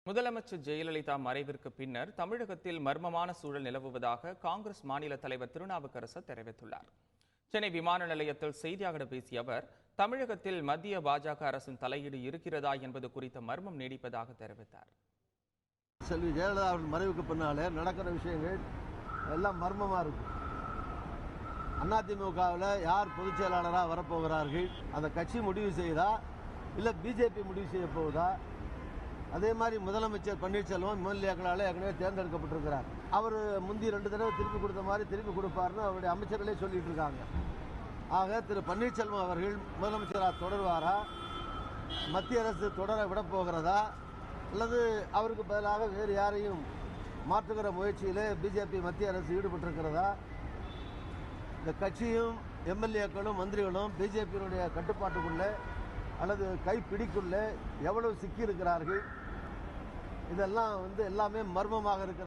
முதலமைச்சர் ஜெயலலிதா மறைவிற்கு பின்னர் தமிழகத்தில் மர்மமான சூழல் நிலவுவதாக காங்கிரஸ் மாநில தலைவர் திருநாவுக்கரசர் தெரிவித்துள்ளார். சென்னை விமான நிலையத்தில் செய்தியாளர்களிடம் பேசிய அவர், தமிழகத்தில் மத்திய பாஜக அரசின் தலையீடு இருக்கிறதா என்பது குறித்த மர்மம் நீடிப்பதாக தெரிவித்தார். செல்வி ஜெயலலிதா அவர்கள் மறைவுக்கு பின்னாலே நடக்கிற விஷயங்கள் எல்லாம் மர்மமா இருக்கு. அதிமுகவில் யார் பொதுச் செயலாளராக வரப்போகிறார்கள், அந்த கட்சி முடிவு செய்தா இல்ல பிஜேபி முடிவு செய்ய போகுதா? அதே மாதிரி முதலமைச்சர் பன்னீர்செல்வம் எம்எல்ஏக்களால் ஏற்கனவே தேர்ந்தெடுக்கப்பட்டிருக்கிறார். அவர் முந்தி 2 தடவை திருப்பி கொடுத்த மாதிரி திருப்பி கொடுப்பார்னு அவருடைய அமைச்சர்களே சொல்லிட்டு இருக்காங்க. ஆக திரு பன்னீர்செல்வம் அவர்கள் முதலமைச்சராக தொடர்வாரா, மத்திய அரசு தொடர விட போகிறதா, அல்லது அவருக்கு பதிலாக வேறு யாரையும் மாற்றுகிற முயற்சியிலே பிஜேபி மத்திய அரசு ஈடுபட்டிருக்கிறதா? இந்த கட்சியும் எம்எல்ஏக்களும் மந்திரிகளும் பிஜேபியினுடைய கட்டுப்பாட்டுக்குள்ளே அல்லது கைப்பிடிக்குள்ளே எவ்வளவு சிக்கி இருக்கிறார்கள், இதெல்லாம் எல்லாமே மர்மமாக இருக்கிறது.